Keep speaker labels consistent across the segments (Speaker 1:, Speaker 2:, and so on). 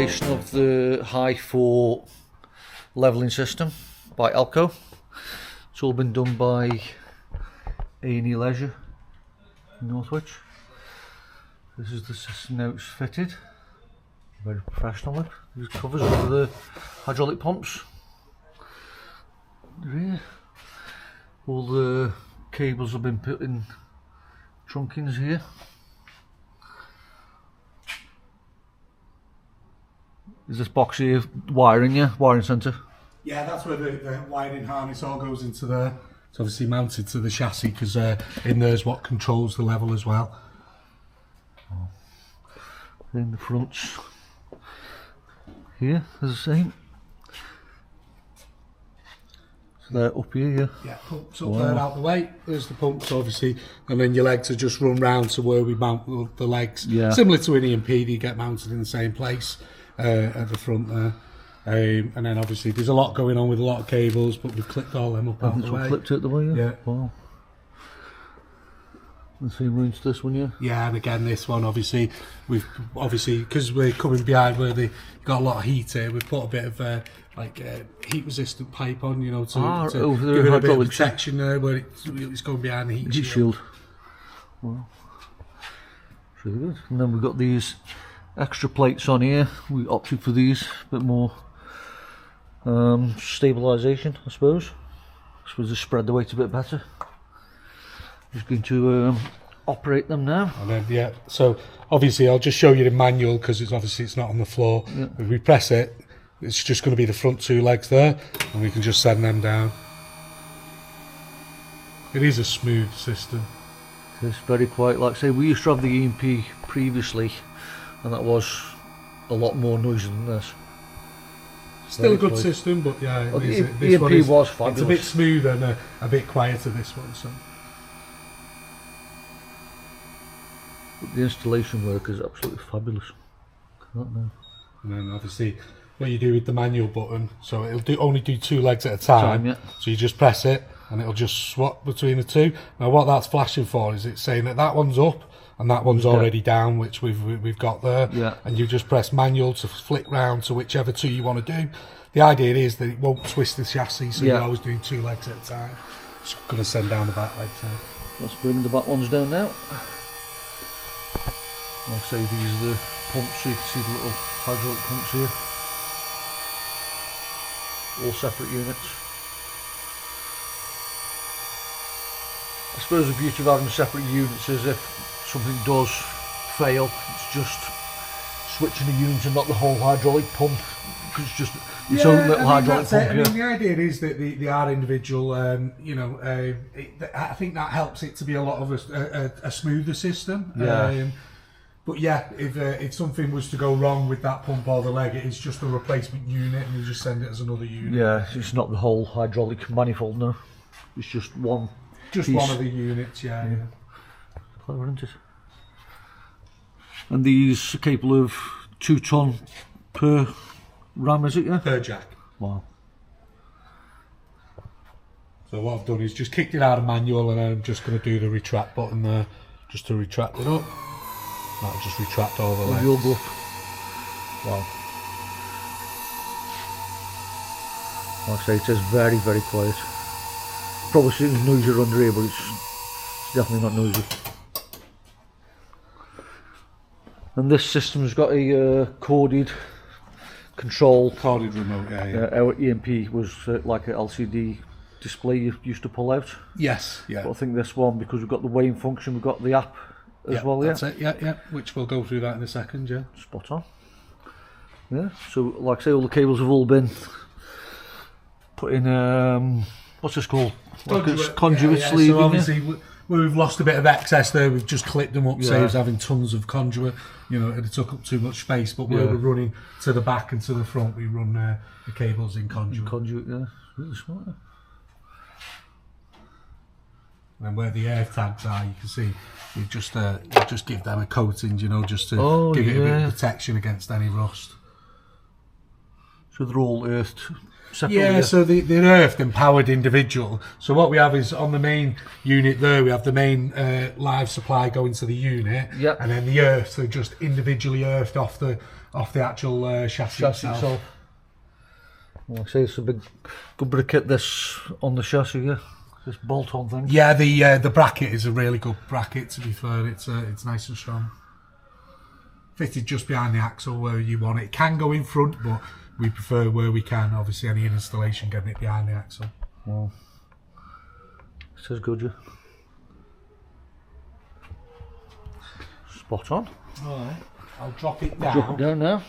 Speaker 1: installation of the Hy4 levelling system by AL-KO. It's all been done by A&Eleisure in Northwich. This is the system now it's fitted. Very professional look. These covers over the hydraulic pumps. Here. All the cables have been put in trunkings here. Is this box here wiring, yeah? Wiring centre?
Speaker 2: Yeah, that's where the wiring harness all goes into there. It's obviously mounted to the chassis because in there's what controls the level as well.
Speaker 1: In the fronts here, as the same. So they're up here, yeah?
Speaker 2: Yeah, pumps up there out the way. There's the pumps, obviously, and then your legs are just run round to where we mount the legs.
Speaker 1: Yeah.
Speaker 2: Similar to an E&P, they get mounted in the same place at the front there. And then obviously there's a lot going on with a lot of cables, but we've clipped all them up out the way.
Speaker 1: Clipped it the way, yeah?
Speaker 2: Yeah.
Speaker 1: Wow. The same rooms to this one, yeah?
Speaker 2: Yeah, and again this one obviously because we're coming behind where they got a lot of heat here, we've put a bit of heat resistant pipe on, you know, to give it a bit of protection there where it's going behind the heat
Speaker 1: shield. Wow. It's really good. And then we've got these extra plates on here. We opted for these, a bit more stabilisation, I suppose. They spread the weight a bit better. Just going to operate them now.
Speaker 2: And then, yeah, so obviously I'll just show you the manual because it's not on the floor.
Speaker 1: Yeah.
Speaker 2: If we press it, it's just going to be the front two legs there, and we can just send them down. It is a smooth system.
Speaker 1: It's very quiet. Like I say, we used to have the E&P previously, and that was a lot more noisy than this.
Speaker 2: Still a good system, but yeah,
Speaker 1: this E&P was fabulous.
Speaker 2: It's a bit smoother and a bit quieter, this one. So.
Speaker 1: But the installation work is absolutely fabulous.
Speaker 2: And then obviously what you do with the manual button, so it'll only do two legs at a time.
Speaker 1: Yeah.
Speaker 2: So you just press it and it'll just swap between the two. Now what that's flashing for is it's saying that one's up and that one's already down, which we've got there.
Speaker 1: Yeah.
Speaker 2: And you just press manual to flick round to whichever two you want to do. The idea is that it won't twist the chassis, so you're always doing two legs at a time. Just going to send down the back legs now.
Speaker 1: Let's bring the back ones down now. Like I say, these are the pumps, so you can see the little hydraulic pumps here. All separate units. I suppose the beauty of having separate units is if something does fail, it's just switching the unit and not the whole hydraulic pump. It's just its own little hydraulic pump.
Speaker 2: I mean, the idea is that they are individual. I think that helps it to be a lot of a smoother system.
Speaker 1: Yeah.
Speaker 2: But yeah, if something was to go wrong with that pump or the leg, it's just a replacement unit, and you just send it as another unit.
Speaker 1: Yeah, it's not the whole hydraulic manifold, no. It's just one.
Speaker 2: Just
Speaker 1: piece.
Speaker 2: one of the units, yeah.
Speaker 1: Clever, isn't it? And these are capable of 2 ton per ram, is it? Yeah.
Speaker 2: Per jack.
Speaker 1: Wow.
Speaker 2: So what I've done is just kicked it out of manual, and I'm just going to do the retract button there, just to retract it up. That'll just retract all the legs.
Speaker 1: You'll go up. Wow. Like I say, it is very, very quiet. Probably seems noisier under here, but it's definitely not noisy. And this system's got a corded control.
Speaker 2: Corded remote, yeah.
Speaker 1: Our E&P was like an LCD display you used to pull out.
Speaker 2: Yes, yeah.
Speaker 1: But I think this one, because we've got the weighing function, we've got the app as well, yeah?
Speaker 2: That's it, yeah. Which we'll go through that in a second, yeah.
Speaker 1: Spot on. Yeah, so like I say, all the cables have all been put in, what's this called? Conduit sleeve.
Speaker 2: So obviously where we've lost a bit of excess there, we've just clipped them up, saves having tons of conduit, you know, it took up too much space, but where we're running to the back and to the front, we run the cables in conduit.
Speaker 1: Yeah, really smart. Yeah.
Speaker 2: And where the air tags are, you can see we just give them a coating, you know, just to give it a bit of protection against any rust.
Speaker 1: So they're all earthed separately?
Speaker 2: Yeah, so they're earthed and powered individual. So what we have is on the main unit there, we have the main live supply going to the unit,
Speaker 1: Yep.
Speaker 2: and then the earths are just individually earthed off the actual chassis itself.
Speaker 1: Well, I say it's a good bit of kit this on the chassis, yeah. This bolt-on thing.
Speaker 2: Yeah, the bracket is a really good bracket. To be fair, it's nice and strong. Fitted just behind the axle where you want it. It can go in front, but we prefer where we can. Obviously, any installation getting it behind the axle.
Speaker 1: Well, this is good, yeah. Spot on.
Speaker 2: All right, I'll drop it down.
Speaker 1: Drop it down now.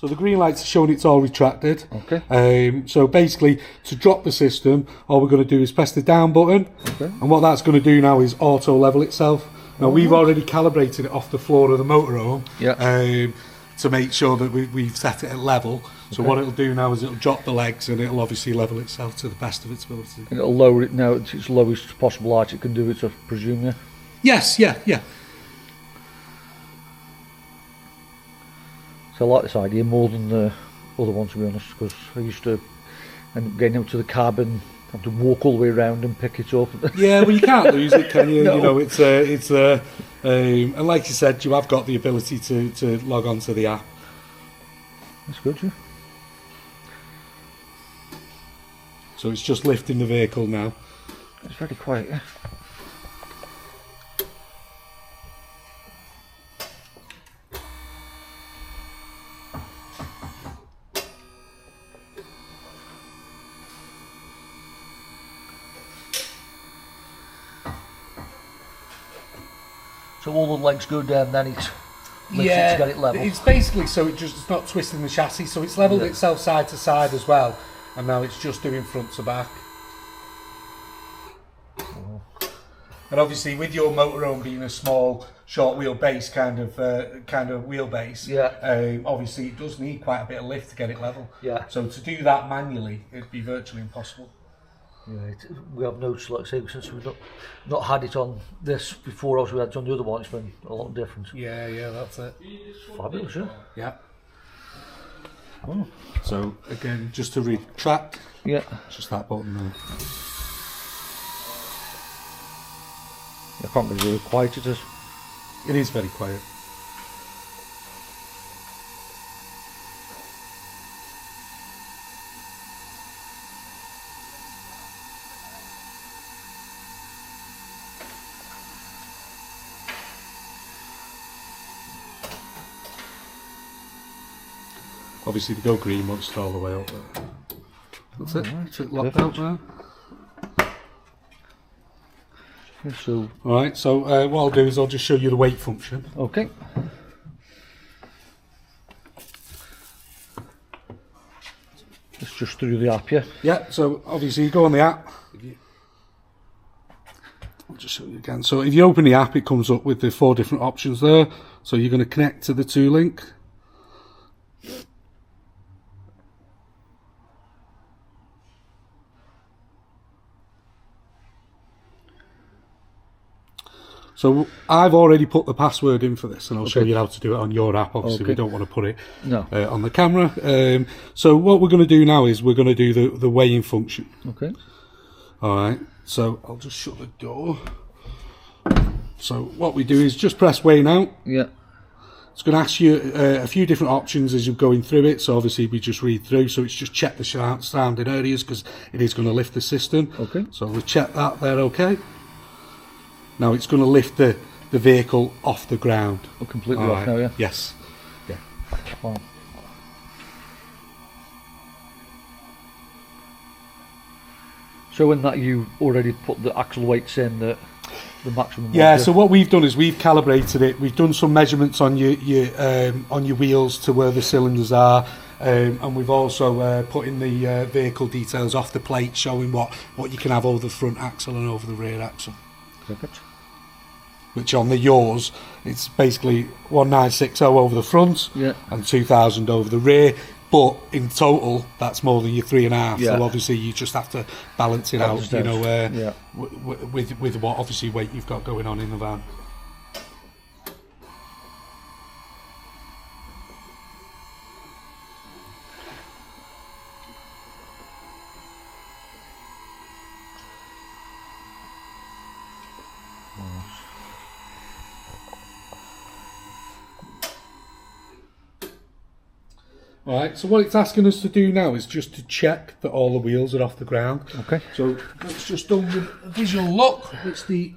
Speaker 2: So the green light's showing it's all retracted.
Speaker 1: Okay.
Speaker 2: So basically, to drop the system, all we're going to do is press the down button.
Speaker 1: Okay.
Speaker 2: And what that's going to do now is auto level itself. Now we've already calibrated it off the floor of the motorhome.
Speaker 1: Yeah.
Speaker 2: To make sure that we've set it at level. So what it'll do now is it'll drop the legs and it'll obviously level itself to the best of its ability.
Speaker 1: And it'll lower it now to its lowest possible height it can do it, I presume, yeah?
Speaker 2: Yes, yeah.
Speaker 1: So I like this idea more than the other one, to be honest, because I used to end up getting out to the cabin, have to walk all the way around and pick it up.
Speaker 2: Yeah, well you can't lose it, can you?
Speaker 1: No.
Speaker 2: You know, it's and like you said, you have got the ability to log on to the app.
Speaker 1: That's good, yeah.
Speaker 2: So it's just lifting the vehicle now.
Speaker 1: It's very quiet, yeah. So all the legs go down, then it's lifts it to get it level.
Speaker 2: It's basically so it's not twisting the chassis, so it's levelled itself side to side as well, and now it's just doing front to back. And obviously, with your motorhome being a small, short wheelbase kind of wheelbase, obviously it does need quite a bit of lift to get it level.
Speaker 1: Yeah.
Speaker 2: So to do that manually, it'd be virtually impossible.
Speaker 1: Yeah, we have noticed, like I say, since we've not had it on this before, as we had it on the other one, it's been a lot different.
Speaker 2: Yeah, that's it.
Speaker 1: Fabulous, yeah.
Speaker 2: Yeah.
Speaker 1: Oh.
Speaker 2: So again, just to retract,
Speaker 1: yeah,
Speaker 2: just that button there.
Speaker 1: I can't believe how quiet it is.
Speaker 2: It is very quiet. Obviously, to go green, won't start all the way up there. That's it. It's locked out now.
Speaker 1: So,
Speaker 2: alright, so what I'll do is I'll just show you the weight function.
Speaker 1: Okay. It's just through the app, yeah?
Speaker 2: Yeah, so obviously you go on the app. I'll just show you again. So if you open the app, it comes up with the 4 different options there. So you're going to connect to the 2-link. So I've already put the password in for this, and I'll show you how to do it on your app. Obviously, we don't want to put it on the camera. So what we're going to do now is we're going to do the weighing function.
Speaker 1: Okay.
Speaker 2: All right. So I'll just shut the door. So what we do is just press weigh now.
Speaker 1: Yeah.
Speaker 2: It's going to ask you a few different options as you're going through it. So obviously we just read through. So it's just check the surrounding areas because it is going to lift the system.
Speaker 1: Okay.
Speaker 2: So we'll check that there. Okay. Now it's going to lift the vehicle off the ground.
Speaker 1: Oh, completely off now, yeah?
Speaker 2: Yes. Yeah.
Speaker 1: Wow. So in that you already put the axle weights in, the maximum.
Speaker 2: Yeah. So what we've done is we've calibrated it. We've done some measurements on your wheels to where the cylinders are. And we've also put in the vehicle details off the plate showing what you can have over the front axle and over the rear axle.
Speaker 1: Perfect.
Speaker 2: Which on the yours, it's basically 1960 over the front and 2000 over the rear. But in total, that's more than your 3.5. So obviously, you just have to balance it out, you know, with what obviously weight you've got going on in the van. Alright, so what it's asking us to do now is just to check that all the wheels are off the ground.
Speaker 1: Okay.
Speaker 2: So let's just done with a visual look, which they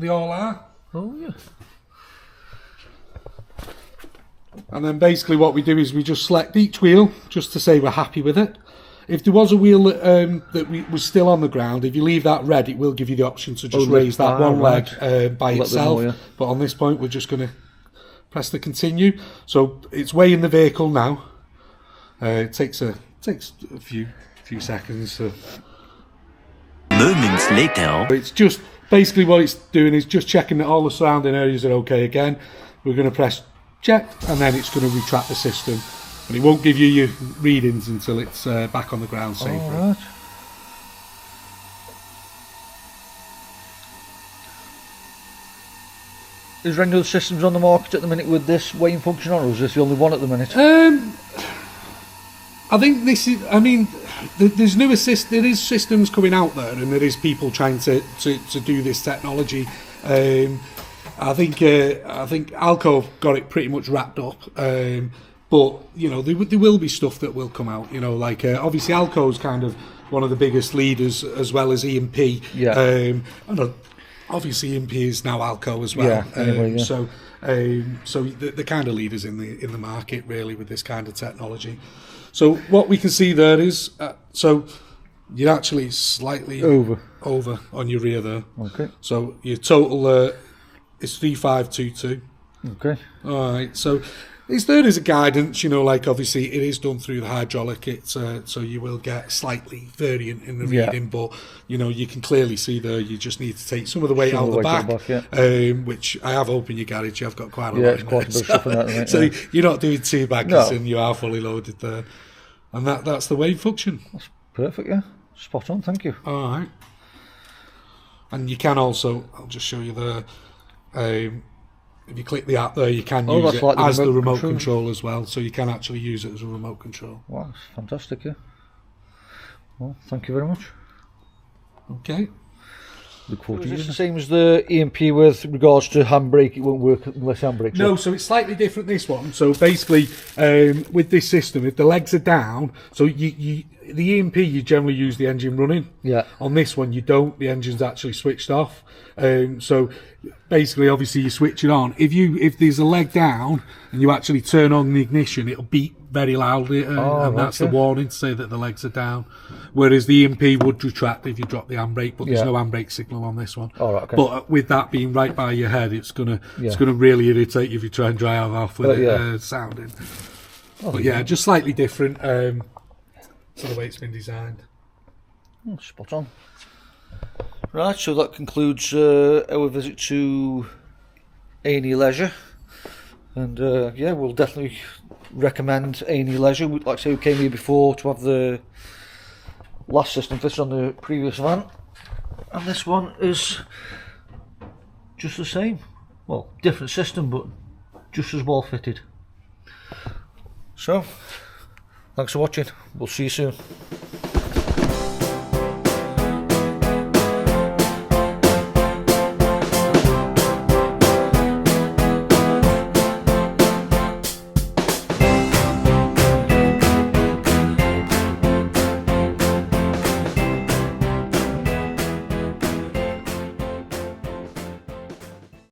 Speaker 2: all are.
Speaker 1: Oh yeah.
Speaker 2: And then basically what we do is we just select each wheel just to say we're happy with it. If there was a wheel that was still on the ground, if you leave that red, it will give you the option to just raise that one leg by itself. More, yeah. But on this point, we're just going to press the continue. So it's weighing the vehicle now. It takes a few seconds.
Speaker 3: Moments later,
Speaker 2: it's just basically what it's doing is just checking that all the surrounding areas are okay. Again, we're going to press check, and then it's going to retract the system, and it won't give you your readings until it's back on the ground safely.
Speaker 1: Right. Is there any other systems on the market at the minute with this weighing function on, or is this the only one at the minute?
Speaker 2: I think this is. I mean, there's newer there is systems coming out there, and there is people trying to do this technology. I think AL-KO got it pretty much wrapped up. But you know, there will be stuff that will come out. You know, like obviously AL-KO is kind of one of the biggest leaders, as well as E&P.
Speaker 1: Yeah.
Speaker 2: Obviously E&P is now AL-KO as well.
Speaker 1: Yeah, anyway, yeah.
Speaker 2: So the kind of leaders in the market really with this kind of technology. So what we can see there is, so you're actually slightly over on your rear there.
Speaker 1: Okay.
Speaker 2: So your total is 3522.
Speaker 1: Okay.
Speaker 2: All right. So it's there as a guidance, you know, like obviously it is done through the hydraulic. It's so you will get slightly variant in the reading, but you know you can clearly see there. You just need to take some of the weight out of the back, which I have opened your garage. I've got quite a lot in there.
Speaker 1: Stuff in that, right?
Speaker 2: So you're not doing two baggers and you are fully loaded there, and that's the weight function.
Speaker 1: That's perfect. Yeah, spot on. Thank you.
Speaker 2: All right. And you can also, I'll just show you there. If you click the app there, you can use it like as the remote control as well, so you can actually use it as a remote control.
Speaker 1: Wow, that's fantastic, yeah. Well, thank you very much.
Speaker 2: Okay.
Speaker 1: Look forward to using it. The same as the E&P with regards to handbrake, it won't work unless handbrake.
Speaker 2: No, so it's slightly different, this one. So basically, with this system, if the legs are down, so the E&P, you generally use the engine running.
Speaker 1: Yeah.
Speaker 2: On this one, you don't. The engine's actually switched off. So basically, obviously, you switch it on. If there's a leg down and you actually turn on the ignition, it'll beep very loudly, and that's the warning to say that the legs are down. Whereas the E&P would retract if you drop the handbrake, but there's no handbrake signal on this one.
Speaker 1: Oh, right, okay.
Speaker 2: But with that being right by your head, it's gonna really irritate you if you try and drive off with it sounding. But yeah, just slightly different. So the way it's been designed.
Speaker 1: Spot on. Right, so that concludes our visit to A&Eleisure, and yeah, we'll definitely recommend A&Eleisure. Like I say, we came here before to have the last system fitted on the previous van, and this one is just the same. Well, different system, but just as well fitted. So, thanks for watching. We'll see you soon.